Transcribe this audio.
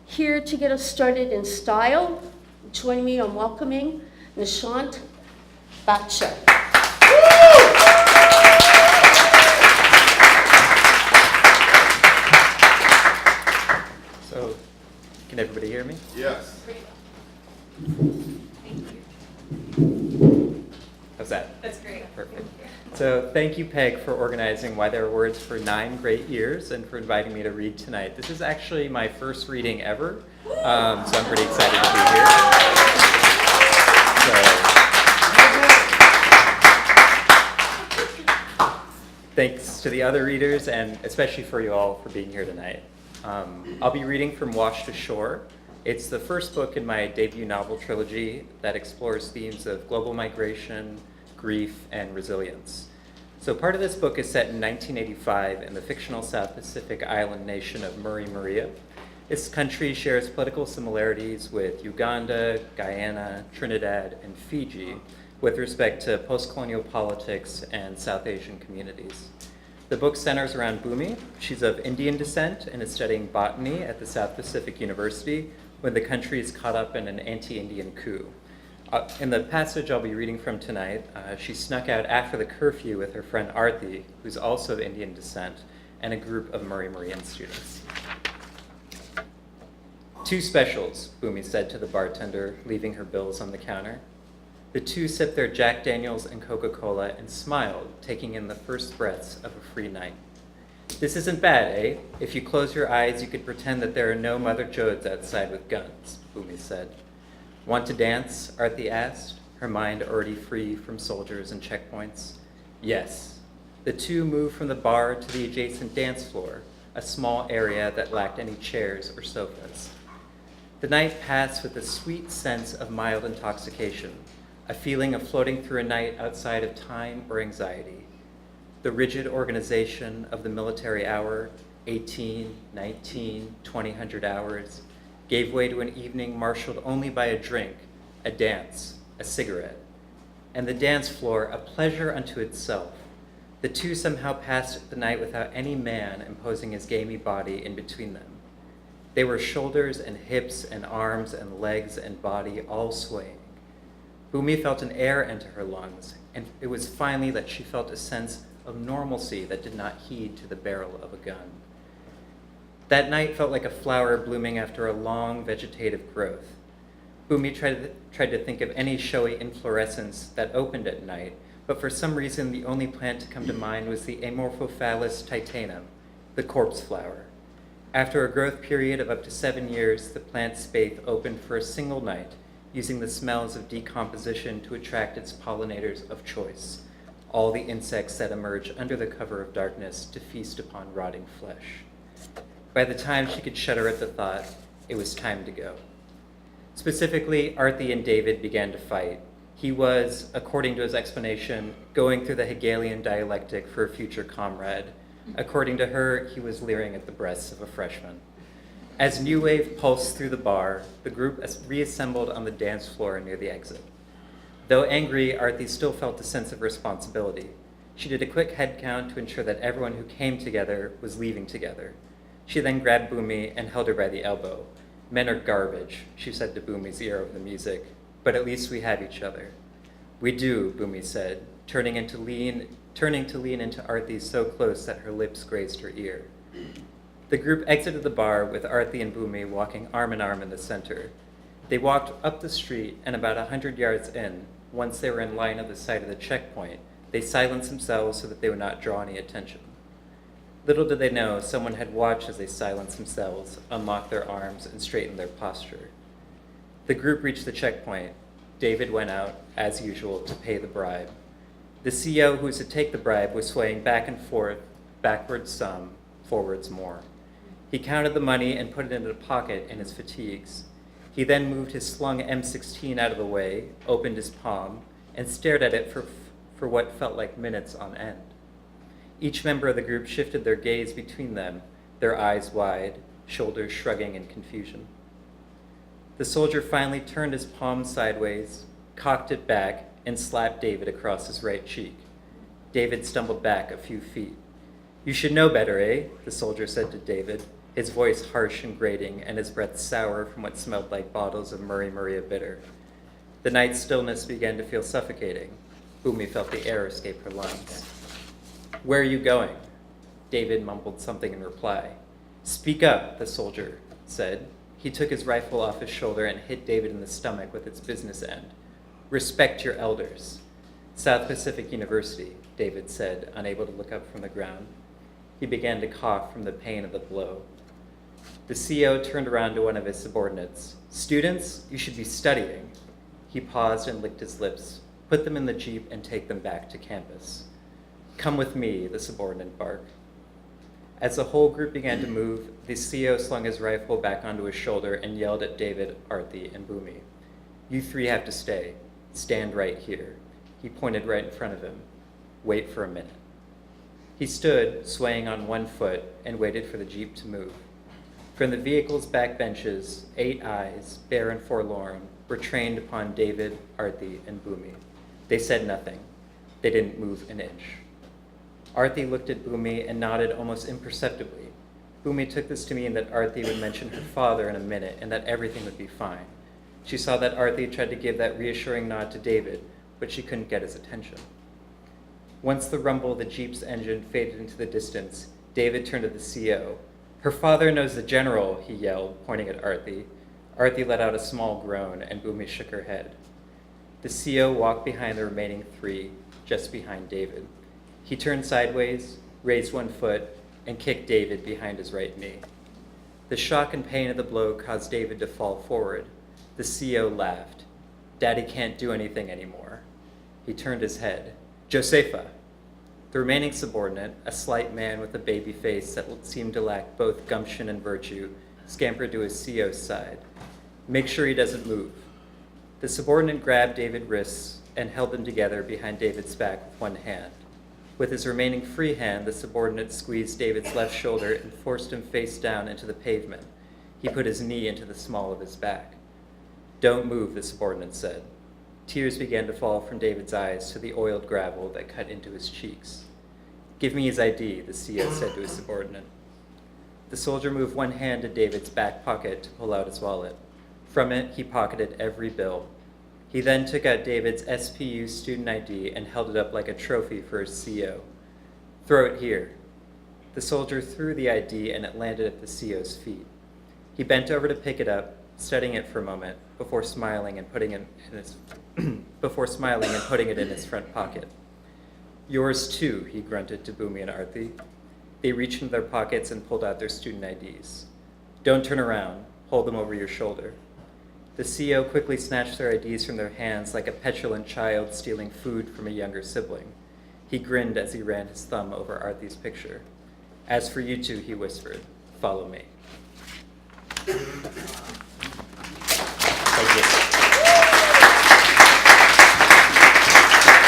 Here to get us started in style, join me on welcoming Nishant Batsha. So, can everybody hear me? Yes. How's that? That's great. Perfect. So thank you, Peg, for organizing Why There Are Words for 9 great years and for inviting me to read tonight. This is actually my first reading ever, so I'm pretty excited to be here. So, thanks to the other readers and especially for you all for being here tonight. I'll be reading from Wash to Shore. It's the first book in my debut novel trilogy that explores themes of global migration, grief, and resilience. So part of this book is set in 1985 in the fictional South Pacific island nation of Maria. This country shares political similarities with Uganda, Guyana, Trinidad, and Fiji with respect to post-colonial politics and South Asian communities. The book centers around Bhumi. She's of Indian descent and is studying botany at the South Pacific University when the country is caught up in an anti-Indian coup. In the passage I'll be reading from tonight, she snuck out after the curfew with her friend Arthi, who's also of Indian descent, and a group of Marian students. 2 specials, Bhumi said to the bartender, leaving her bills on the counter. The two sipped their Jack Daniels and Coca-Cola and smiled, taking in the first breaths of a free night. This isn't bad, eh? If you close your eyes, you could pretend that there are no Mother Jodes outside with guns, Bhumi said. Want to dance? Arthi asked, her mind already free from soldiers and checkpoints. Yes. The two moved from the bar to the adjacent dance floor, a small area that lacked any chairs or sofas. The night passed with a sweet sense of mild intoxication, a feeling of floating through a night outside of time or anxiety. The rigid organization of the military hour, 18, 19, 20 hours, gave way to an evening marshaled only by a drink, a dance, a cigarette. And the dance floor, a pleasure unto itself. The two somehow passed the night without any man imposing his gamey body in between them. They were shoulders and hips and arms and legs and body all swaying. Bhumi felt an air enter her lungs, and it was finally that she felt a sense of normalcy that did not heed to the barrel of a gun. That night felt like a flower blooming after a long vegetative growth. Bhumi tried to think of any showy inflorescence that opened at night, but for some reason the only plant to come to mind was the Amorphophallus titanum, the corpse flower. After a growth period of up to 7 years, the plant's spathe opened for a single night, using the smells of decomposition to attract its pollinators of choice, all the insects that emerge under the cover of darkness to feast upon rotting flesh. By the time she could shudder at the thought, it was time to go. Specifically, Arthi and David began to fight. He was, according to his explanation, going through the Hegelian dialectic for a future comrade. According to her, he was leering at the breasts of a freshman. As New Wave pulsed through the bar, the group reassembled on the dance floor near the exit. Though angry, Arthi still felt a sense of responsibility. She did a quick head count to ensure that everyone who came together was leaving together. She then grabbed Bhumi and held her by the elbow. Men are garbage, she said to Bhumi's ear over the music, but at least we have each other. We do, Bhumi said, turning to lean into Arthi so close that her lips grazed her ear. The group exited the bar with Arthi and Bhumi walking arm in arm in the center. They walked up the street, and about 100 yards in, once they were in line at the side of the checkpoint, they silenced themselves so that they would not draw any attention. Little did they know, someone had watched as they silenced themselves, unlocked their arms, and straightened their posture. The group reached the checkpoint. David went out, as usual, to pay the bribe. The CO who was to take the bribe was swaying back and forth, backwards some, forwards more. He counted the money and put it in a pocket in his fatigues. He then moved his slung M16 out of the way, opened his palm, and stared at it for what felt like minutes on end. Each member of the group shifted their gaze between them, their eyes wide, shoulders shrugging in confusion. The soldier finally turned his palm sideways, cocked it back, and slapped David across his right cheek. David stumbled back a few feet. You should know better, eh? The soldier said to David. his voice harsh and grating, and his breath sour from what smelled like bottles of Murray Maria bitter. The night stillness began to feel suffocating. Boomy felt the air escape her lungs. "Where are you going?" David mumbled something in reply. "Speak up," the soldier said. He took his rifle off his shoulder and hit David in the stomach with its business end. "Respect your elders." "South Pacific University," David said, unable to look up from the ground. He began to cough from the pain of the blow. The CO turned around to one of his subordinates. "Students, you should be studying." He paused and licked his lips. "Put them in the jeep and take them back to campus." "Come with me," the subordinate barked. As the whole group began to move, the CO slung his rifle back onto his shoulder and yelled at David, Arthi, and Boomy. "You three have to stay. Stand right here." He pointed right in front of him. "Wait for a minute." He stood, swaying on one foot, and waited for the jeep to move. From the vehicle's back benches, 8 eyes, bare and forlorn, were trained upon David, Arthi, and Boomy. They said nothing. They didn't move an inch. Arthi looked at Boomy and nodded almost imperceptibly. Boomy took this to mean that Arthi would mention her father in a minute and that everything would be fine. She saw that Arthi tried to give that reassuring nod to David, but she couldn't get his attention. Once the rumble of the jeep's engine faded into the distance, David turned to the CO. "Her father knows the general," he yelled, pointing at Arthi. Arthi let out a small groan, and Boomy shook her head. The CO walked behind the remaining 3, just behind David. He turned sideways, raised one foot, and kicked David behind his right knee. The shock and pain of the blow caused David to fall forward. The CO laughed. "Daddy can't do anything anymore." He turned his head. "Josefa!" The remaining subordinate, a slight man with a baby face that seemed to lack both gumption and virtue, scampered to his CO's side. "Make sure he doesn't move." The subordinate grabbed David's wrists and held them together behind David's back with one hand. With his remaining free hand, the subordinate squeezed David's left shoulder and forced him face down into the pavement. He put his knee into the small of his back. "Don't move," the subordinate said. Tears began to fall from David's eyes to the oiled gravel that cut into his cheeks. "Give me his ID," the CO said to his subordinate. The soldier moved one hand to David's back pocket to pull out his wallet. From it, he pocketed every bill. He then took out David's SPU student ID and held it up like a trophy for his CO. "Throw it here." The soldier threw the ID and it landed at the CO's feet. He bent over to pick it up, studying it for a moment, before smiling and putting it in his front pocket. "Yours too," he grunted to Boomy and Arthi. They reached into their pockets and pulled out their student IDs. "Don't turn around. Hold them over your shoulder." The CO quickly snatched their IDs from their hands like a petulant child stealing food from a younger sibling. He grinned as he ran his thumb over Arthi's picture. "As for you two," he whispered, "follow me." Thank you.